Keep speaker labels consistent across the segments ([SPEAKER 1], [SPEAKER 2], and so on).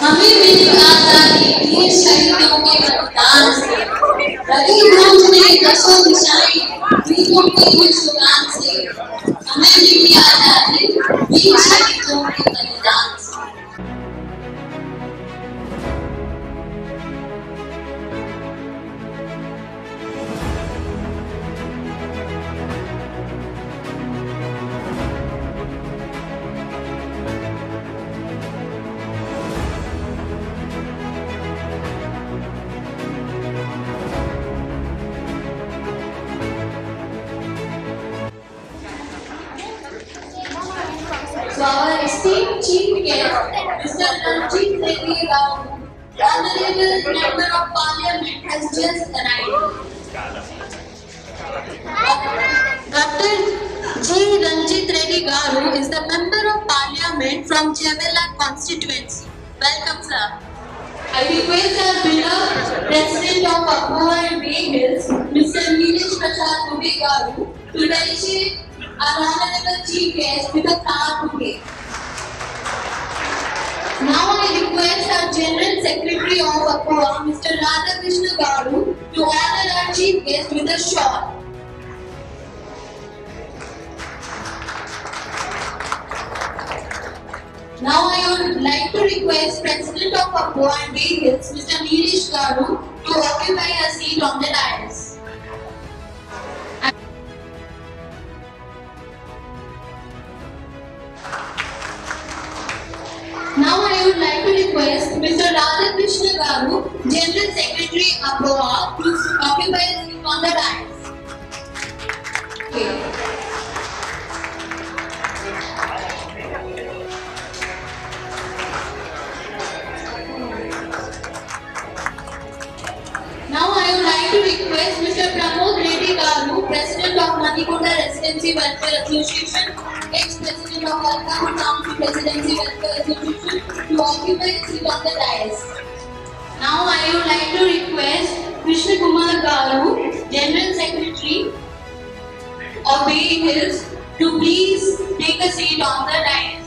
[SPEAKER 1] हमें मिली आजादी वीर शहीदों के बलिदान से, रवि गूंजने दसों दिशाएं वीरों के यशगान से। हमें मिली आजादी वीर शहीदों के बलिदान से। So our esteemed chief guest, Mr. Ranjit Reddy Rao, the Honorable Member of Parliament, has just arrived. Dr. G. Ranjit Reddy Garu is the Member of Parliament from Chevella constituency. Welcome, sir. I request our beloved President of Akwa and Bay Hills, Mr. Neelesh Prasad Dubey Garu, to initiate our Honorable Chief Guest with a flower bouquet. Now I request our General Secretary of Akwa, Mr. Radhakrishna Garu, to honor our Chief Guest with a shawl. Now I would like to request President of Akwa and Bay Hills, Mr. Neelesh Garu, to occupy a seat on the dais. Now I would like to request Mr. Radhakrishna Garu, General Secretary Akwa, to occupy a seat on the dais. Okay. Now I would like to request Mr. Pramod Reddy Garu, President of Manikonda Residency Welfare Association, ex-President of Alkahood Township Residency Welfare Association, to occupy a seat on the dais. Now I would like to request Krishna Kumar Garu, General Secretary of Bay Hills, to please take a seat on the dais.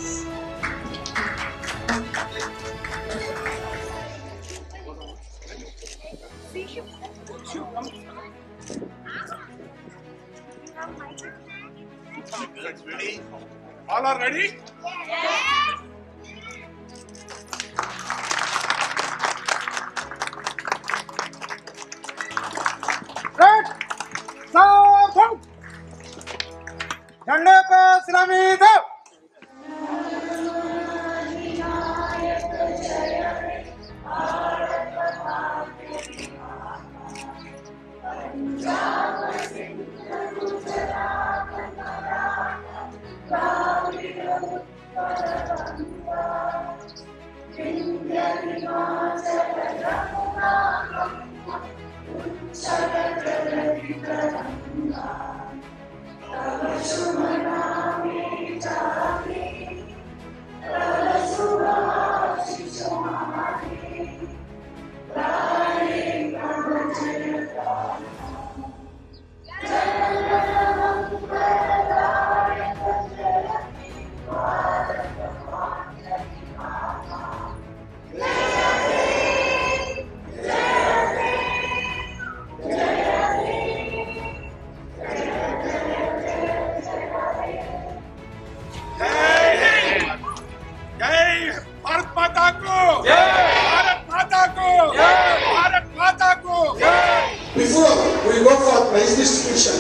[SPEAKER 2] Ready? All are ready?
[SPEAKER 3] Yes.
[SPEAKER 2] Red, south, झंडे को सलामी दो।
[SPEAKER 4] Before we go for prize distribution,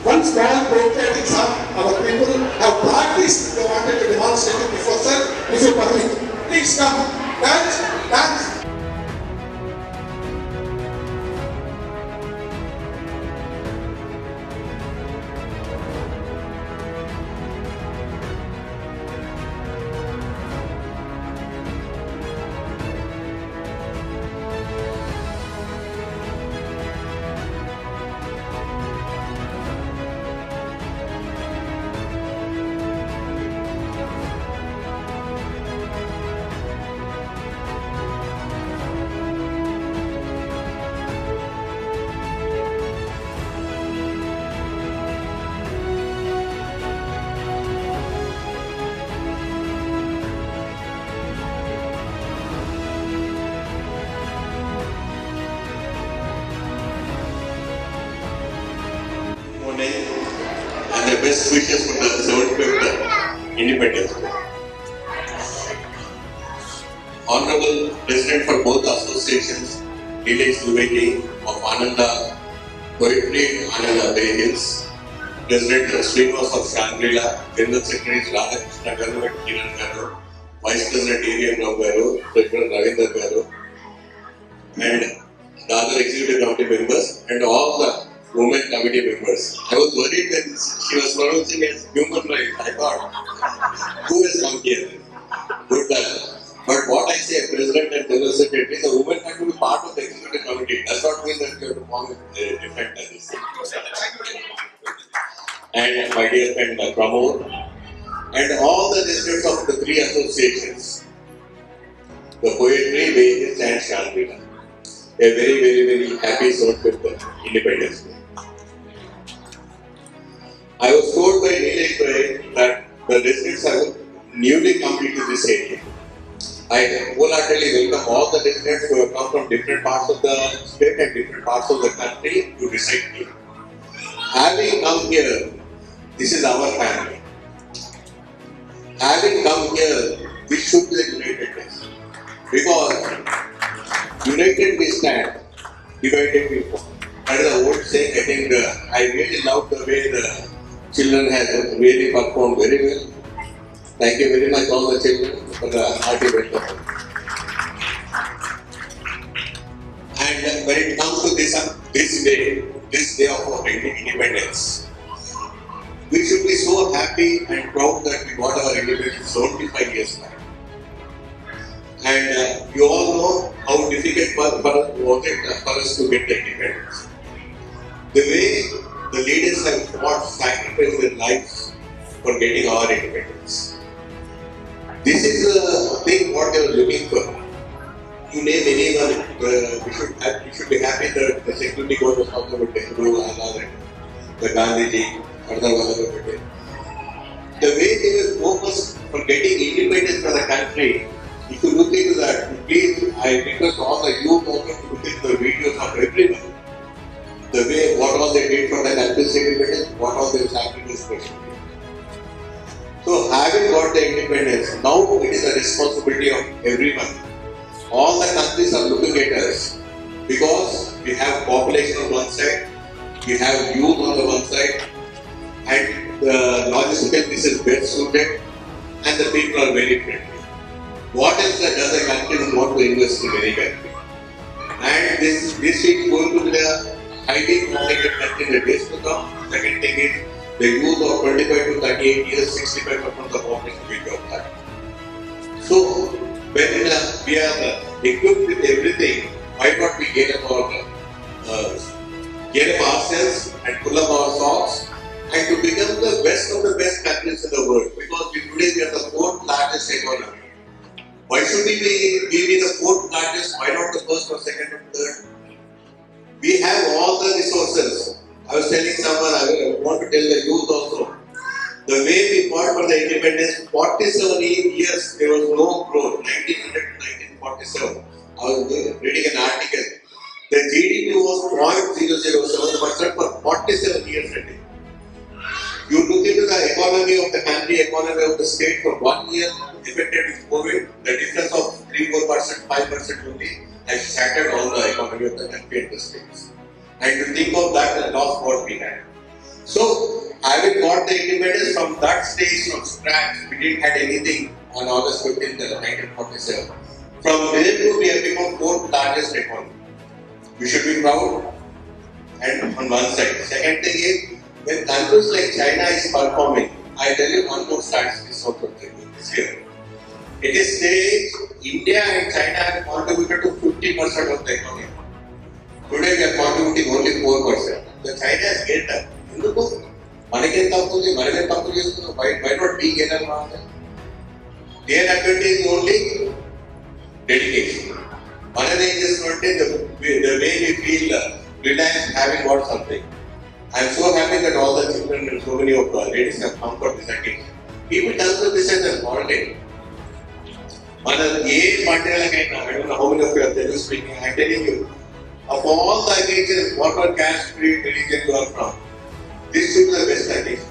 [SPEAKER 4] one small patriotic song our people have practiced. They wanted to demonstrate it before, sir. If you permit, please come. Dance, dance.
[SPEAKER 3] best wishes for the 75th Independence Day. Honorable President for both associations, Nilesh Dwivedi of Ananda Poetry and Ananda Bay Hills, President Srinivas of Shangri-La, General Secretaries Radhakrishna Garu and Kiran Garu, Vice President A.V.M. Rao Garu, President Ravindra Garu, and the other executive committee members, and all the women committee members. I was worried that she was pronouncing as human rights. I thought, who has come here? Good luck. But what I say, President and General Secretary, the women have to be part of the executive committee. Does not mean that you have to form a different thing. And my dear friend Pramod, and all the residents of the three associations, the Poetry, Bay Hills and Shangri-La, a very, very, very happy 75th Independence Day. I was told by Nilesh Bhai that the residents have newly come into this area. I wholeheartedly welcome all the residents who have come from different parts of the state and different parts of the country to reside here. Having come here, this is our family. Having come here, we should be a unitedness. Because united we stand, divided we fall. That is the old saying. I think I really love the way the children have really performed very well. Thank you very much, all the children, for the hearty welcome. And when it comes to this day of our independence, we should be so happy and proud that we got our independence 75 years back. And you all know how difficult was it for us to get the independence. The way the leaders have fought, sacrificed their lives for getting our independence. This is the thing what they were looking for. You name anyone, we should be happy that the security guard was talking about Nehru, Azad, the Gandhiji, Sardar Vallabhbhai Patel. The way they were focused for getting independence for the country, if you look into that, please, I request all the youth also to look into the videos of everyone. The way, what all they did for the country's independence, what all they sacrificed for it. So, having got the independence, now it is a responsibility of everyone. All the countries are looking at us because we have population on one side, we have youth on the one side, and the logistical this is best suited, and the people are very friendly. What else does a country want to invest in any country? And this is going to be the highly populated country in the days to come. Second thing is, the youth of 25 to 38 years, 65% of the population will job that. So, when we are equipped with everything, why not we get up ourselves and pull up our socks and to become the best of the best countries in the world? Because today we are the fourth largest economy. Why should we be the fourth largest? Why not the first or second or third? We have all the resources. I was telling someone, I want to tell the youth also, the way we fought for the independence, 47 years there was no growth, 1900 to 1947. I was reading an article. The GDP was 0.007% for 47 years. You look into the economy of the country, economy of the state for 1 year affected with COVID, the difference of 3-4%, 5% only has shattered all the economy of the country and the states. And to think of that, the loss what we had. So, having got the independence from that stage from scratch, we didn't have anything on August 15th, 1947. From there to we have become fourth largest economy. We should be proud. And on one side. Second thing is, when countries like China is performing, I tell you one more statistic also this year. It is said India and China have contributed to 50% of the economy. Today we are contributing only 4%. The China has gained up. Why not we gain up? Their advantage is only dedication. Another is the way we feel relaxed having got something. I am so happy that all the children and so many of ladies have come for this occasion. People consider this as a holiday. I don't know how many of you are Telugu speaking. I am telling you, of all the occasions, whatever caste, creed, religion you are from, this should be the best occasion.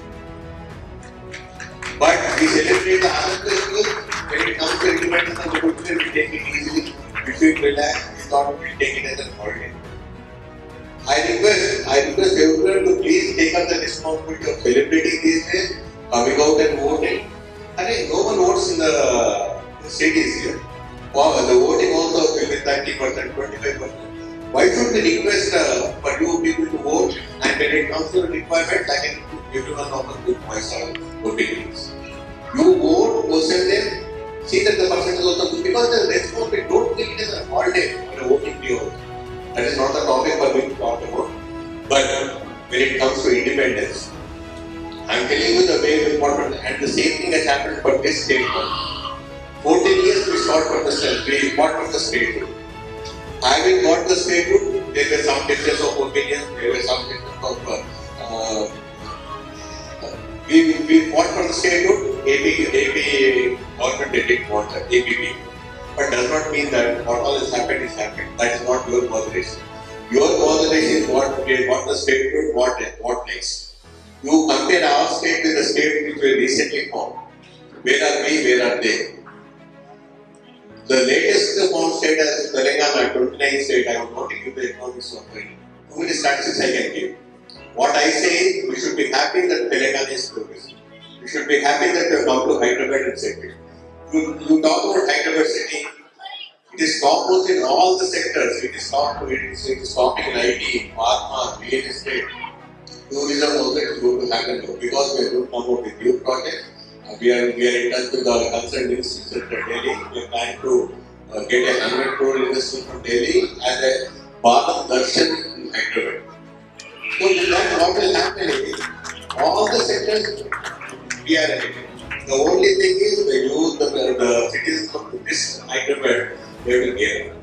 [SPEAKER 3] But we celebrate the other festivals. When it comes to independence and the we take it easily. We feel relaxed. We thought we take it as a holiday. I request everyone to please take up the responsibility of celebrating these days, coming out and voting. I mean, no one votes in the cities here. Wow, the voting also will be 30%, 25%. Why should we request for you people to vote? And when it comes to the requirements, I can give you one opportunity to myself voting. You vote, question them, see that the percentage is also good. Because the responsibility, don't take it as a holiday or a voting day also. That is not the topic for me to talk about. But when it comes to independence, I am telling you the way important, and the same thing has happened for this state. 14 years we fought for the statehood. Having got the statehood, there were some differences of opinion, there were some differences of. We fought for the statehood, AP government didn't want that, APP. But does not mean that what all has happened is happened. That is not your consideration. Your consideration is what the statehood, what next. You compare our state with the state which we recently formed. Where are we, where are they? The latest formed state as Telangana, 29 state, I will not give the economics of it. Too many statistics I can give. What I say is, we should be happy that Telangana is progressing. We should be happy that we have come to Hyderabad and settled. You talk about Hyderabad city, it is topmost in all the sectors. It is top in IT, pharma, real estate, tourism also is going to happen because we are going to come out with new projects. We are in touch with the concerned ministries at Delhi. We are trying to get a 100 crore investment from Delhi and a Bharat Darshan in Hyderabad. So with that, what will happen is, all the sectors we are in. The only thing is the youth, the citizens of this Hyderabad, they will care.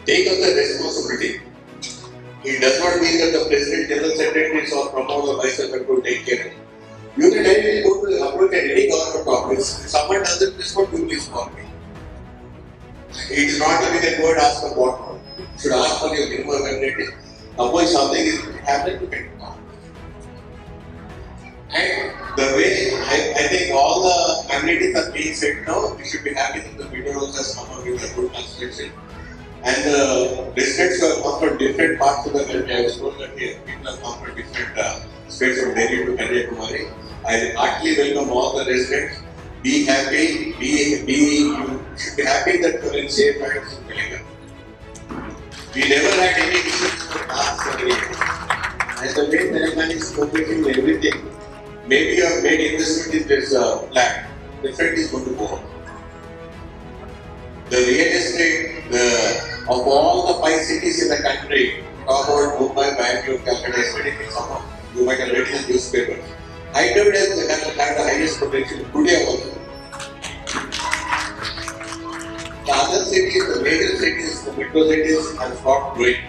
[SPEAKER 3] Take up the responsibility. It does not mean that the President, General Secretaries or promoter or Vice Secretary will take care of it. You can directly go to approach at any government office. If someone doesn't respond, you please call me. It is not that you can go and ask for what. You should ask for your minimum amenity. Suppose something is happening, you can call. And the way I think all the amenities are being set now, we should be happy that the video has come up with a good construction. And the residents who have come from different parts of the country, I was told that here, people have come from different states from Delhi to Kanyakumari. I heartily welcome all the residents. Be happy, you should be happy that you are in safe hands in Telangana. We never had any issues for the last 7 years. And the way Telangana is focusing on everything, maybe you have made investment in this plan, the effect is going to go on. The real estate, of all the 5 cities in the country, talk about Mumbai, Bangalore, Calcutta, yesterday, you might have read in the newspaper. Hyderabad has had the highest potential today also. The other cities, the major cities, the metro cities have stopped growing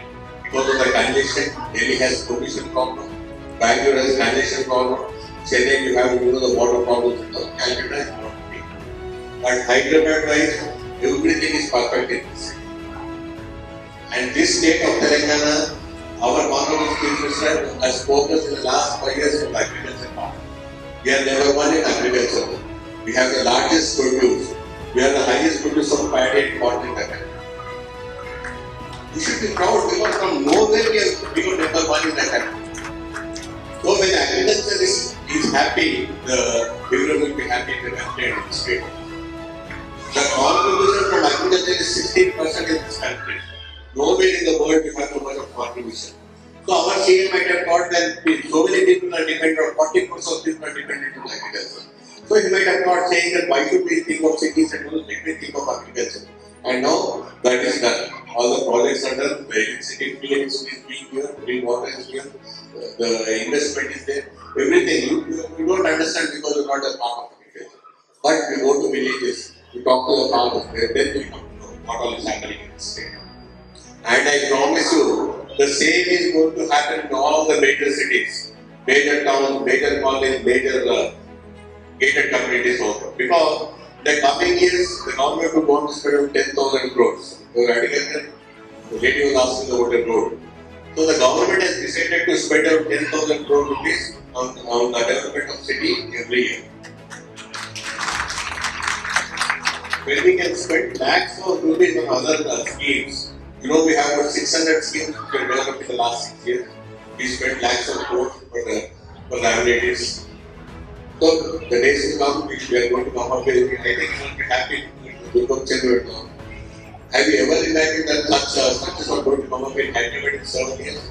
[SPEAKER 3] because of the congestion. Delhi has pollution problem, Bangalore has congestion problem, Chennai you have the water problems, Calcutta is not big. But Hyderabad wise, everything is perfect in this city. And this state of Telangana, our Honorable Chief Minister has focused in the last 5 years on agriculture. We are number 1 in agriculture. We have the largest produce. We are the highest producer of paddy and cotton in the country. We should be proud because from nowhere we are number 1 in the country. So when agriculture is happy, everyone will be happy in the country and in the state. The contribution from agriculture is 16% in this country. Nowhere in the world we have so much of contribution. So our CM might have thought that so many people are dependent on 40% of people are dependent on agriculture. So he might have thought saying that why should we think of cities and let me think of agriculture. And now that is done. All the projects are done, the electricity is being given, clean water is given, the investment is there, everything. You don't understand because you are not a part of agriculture. But we go to villages, we talk to the farmers, then we come to know what all is happening in the state. And I promise you, the same is going to happen in all the major cities, major towns, major colleges, major gated communities also. Because in the coming years, the government will want to spend 10,000 crores. The lady was asking about a road. So the government has decided to spend 10,000 crore rupees on the development of city every year. when we can spend lakhs of rupees on other schemes. You know, we have about 600 schemes which were developed in the last 6 years. We spent lakhs of crores for the amenities. So the days will come, we are going to come up with, I think you will be happy to go check it out. Have you ever imagined that such is not going to come up in Hyderabad in 7 years?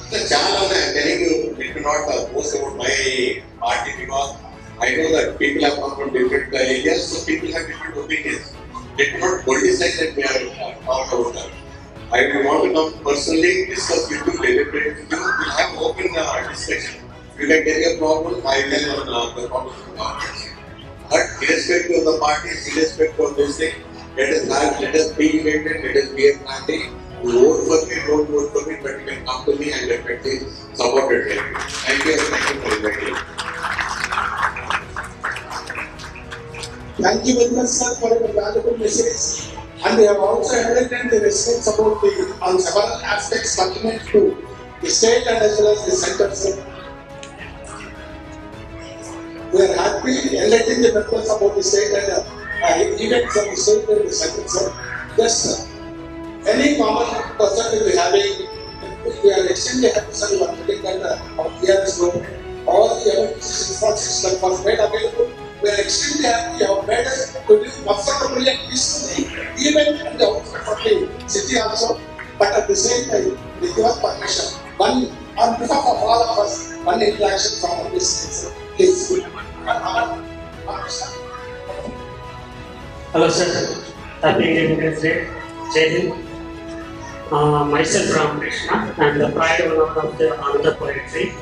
[SPEAKER 3] The challenge I am telling you, it will not boast about my party because I know that people have come from different areas, so people have different opinions. They do not politicize that we are talked about that. I will want to come personally, discuss with you, deliberate with you, we will have open discussion. You can tell your problem, I will tell the problems of the parties. But irrespective of the parties, irrespective of this thing, let us be united, let us be a party. You vote for me, don't vote for me, but you can come to me and definitely support it. Thank you for inviting me.
[SPEAKER 4] Thank you very much, sir, for your valuable message. And they have also enlightened the residents about on several aspects pertinent to the state and as well as the center, sir. We are happy enlightening the members about the state and events of the state and the center, sir. Yes, sir. Any common person will be having, we are extremely happy, sir, you are telling that our PRS group, all the emergency infrastructure that was made available. We are extremely happy you have made us to live comfortably and peacefully, even in the outskirts of the city also. But at the same time, with your permission, on behalf of all of us, one interaction from this city, please.
[SPEAKER 5] Hello, sir. Happy Independence Day. Jai Hind. Myself Ram Krishna and the pride owner of the Ananda Poetry.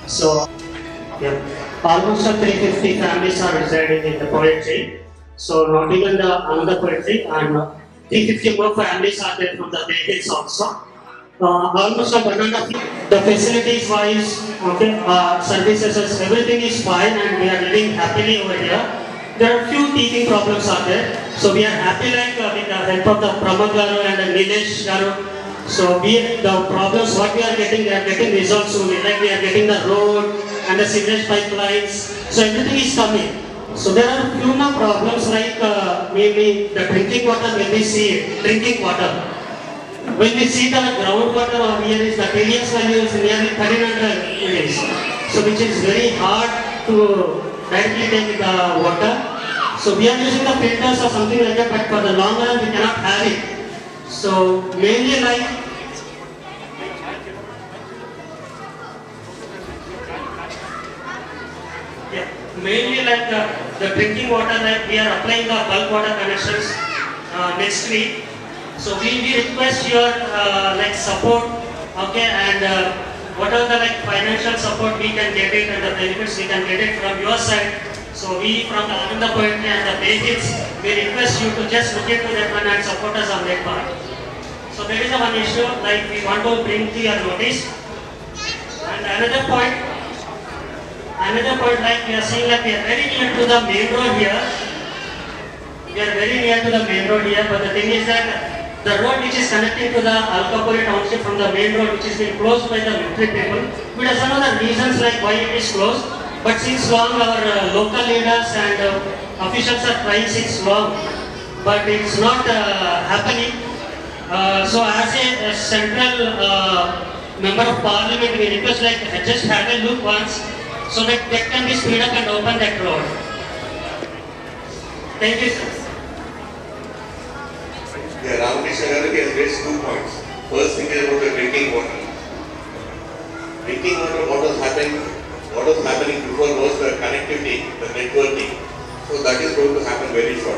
[SPEAKER 5] So, yeah, almost 350 families are residing in the Poetry. So, not even the Ananda Poetry, and 350 more families are there from the Vehicles also. Almost a banana. The facilities wise, okay, services, everything is fine, and we are living happily over here. There are few teething problems are there. So we are happy with the help of the Pramod Garu and the Nilesh Garu. So the problems what we are getting resolved soon. Like we are getting the road and the sewage pipelines. So everything is coming. So there are few more problems like maybe the drinking water. When we see drinking water, when we see the groundwater over here is the TDS value is nearly 1300 units. So which is very hard to directly take the water. So we are using the filters or something like that, but for the long run we cannot have it. So mainly like the drinking water, like we are applying the bulk water connections next week. So we request your like support, okay, and whatever the like financial support we can get it and the benefits we can get it from your side. So we from the Ananda Poetry and the Basics, we request you to just look into that one and support us on that part. So there is a one issue like we want to bring to your notice. And another point like we are saying that we are very near to the main road here. We are very near to the main road here, but the thing is that the road which is connecting to the Alkapuri township from the main road, which is being closed by the military people, we doesn't know the reasons like why it is closed. But since long our local leaders and officials are trying since long, but it's not happening. So as a central member of parliament, we request like just have a look once so that can be speed up and open that road. Thank you, sir.
[SPEAKER 3] Yeah, Ramakrishna Garu has raised 2 points. First thing is about the drinking water. Drinking water, what was happening before was the connectivity, the networking. So that is going to happen very short.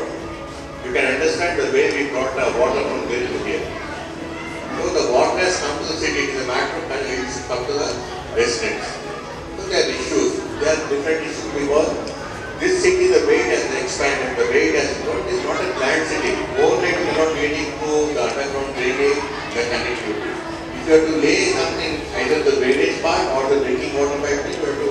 [SPEAKER 3] You can understand the way we brought the water from there to here. So the water has come to the city, it is a matter of time it has come to the residents. So there are issues, there are different issues because this city, the way it has expanded, the way it has grown, is not a planned city. Overnight we are not waiting for the underground drainage, the connectivity. If you have to lay something, either the drainage part or the drinking water pipeline, you have to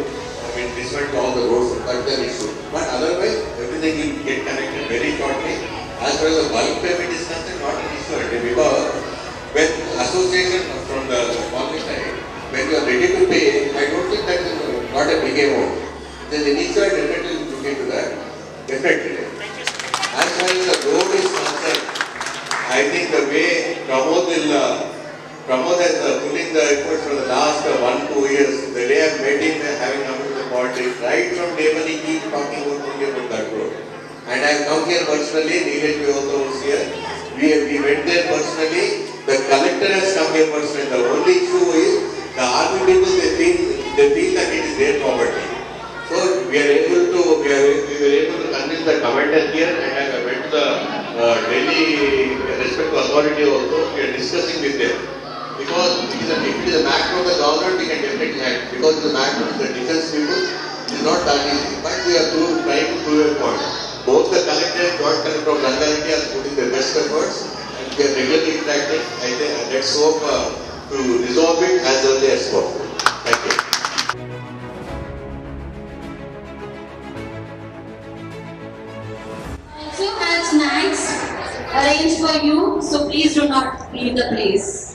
[SPEAKER 3] dismantle all the roads, that's the issue. But otherwise, everything will get connected very shortly. As far as the bulk payment is concerned, not an issue because when association from the economic side, when you are ready to pay, I don't think that is not a big amount. There is an issue, I definitely look into that. Definitely.
[SPEAKER 5] Thank you, sir.
[SPEAKER 3] I think the way Pramod has pulling the efforts for the last 1-2 years, the day I met him having come to the politics, right from day one he keeps talking only about that road. And I have come here personally, Neelesh also was here. We went there personally. The collector has come here personally. The only issue is the army people they feel that it is their property. So we were able to convince the commander here, and I went to the Delhi respective authority also. We are discussing with them because if it is a macro of the government, we can definitely have. Because the macro of the defense people is not that easy. But we are trying to prove a point. Both the collector and joint collector of Rangareddy are putting their best efforts, and we are regularly interacting. I think let's hope to resolve it as early as possible. Thank you.
[SPEAKER 1] Also have snacks arranged for you, so please do not leave the place.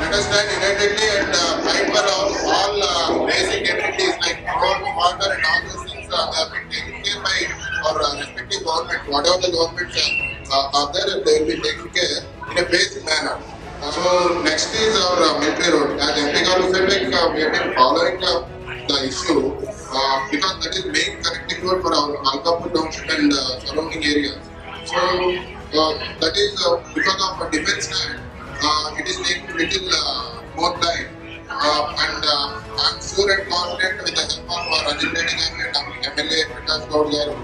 [SPEAKER 6] Understand unitedly and fight for all basic amenities like road, water and all those things have been taken care by our respective government. Whatever the governments are there, they will be taken care in a basic manner. So next is our military road. As MP Garu said, like we have been following the issue because that is main connecting road for our Alkapur township and surrounding areas. So that is because of defense land. It is taking little more time, and I am sure and confident with the help of Ranjit Reddy Garu and MLA Prakash Gaur Garu,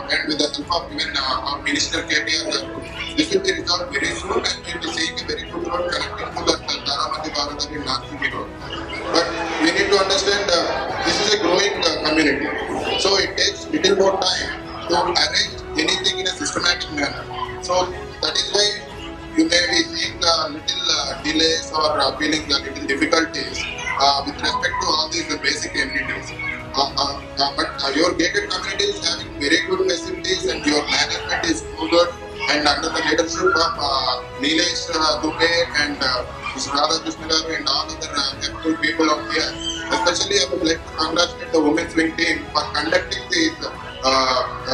[SPEAKER 6] and with the help of even our Minister KTR Garu, this will be resolved very soon, and we will be seeing a very good road connecting to the Taramati Bharadari and Nagpuri road. But we need to understand this is a growing community, so it takes little more time to arrange anything in a systematic manner. So that is why you may be seeing little delays or feeling little difficulties with respect to all these basic amenities. But your gated community is having very good facilities and your management is good, and under the leadership of Neelesh Dubey and Mr. Radhakrishna Garu and all other capable people out here. Especially I would like to congratulate the women's wing team for conducting these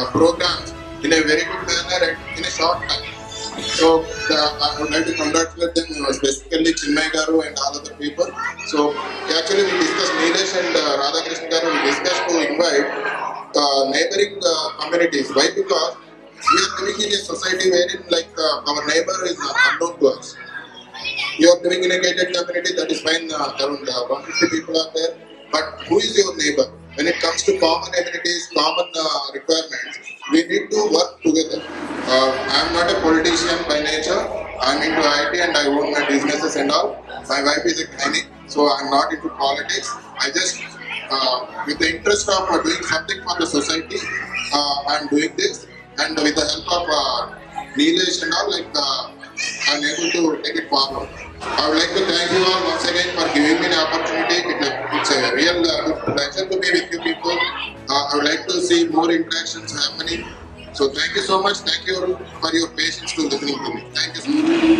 [SPEAKER 6] programs in a very good manner and in a short time. So I would like to congratulate them, specifically Chinmay Garu and all other people. So actually we discussed, Neelesh and Radhakrishna Garu, we discussed to invite neighboring communities. Why? Because we are living in a society wherein our neighbor is unknown to us. You are living in a gated community, that is fine, around 150 people are there. But who is your neighbor? When it comes to common amenities, common requirements, we need to work together. I am not a politician by nature. I am into IT and I own my businesses and all. My wife is a gynae, so I am not into politics. I just, with the interest of doing something for the society, I am doing this. And with the help of Neelesh and all, I am able to take it forward. I would like to thank you all once again for giving me the opportunity. It's a real pleasure to be with you people. I would like to see more interactions happening. So thank you so much. Thank you for your patience to listening to me. Thank you so much.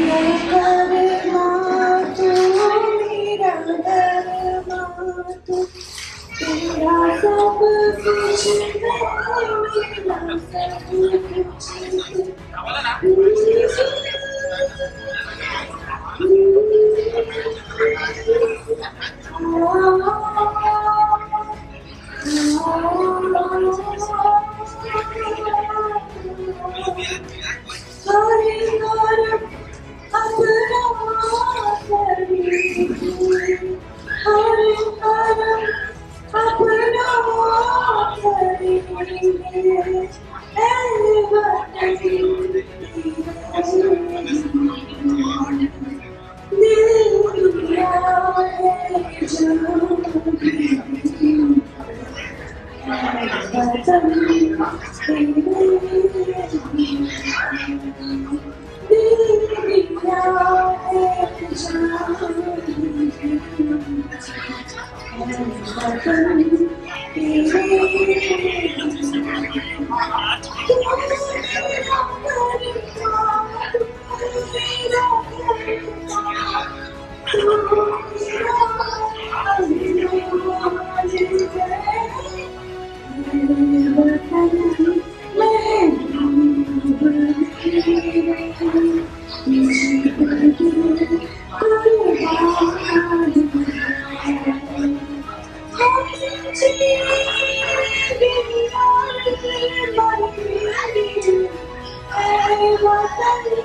[SPEAKER 1] Thank you.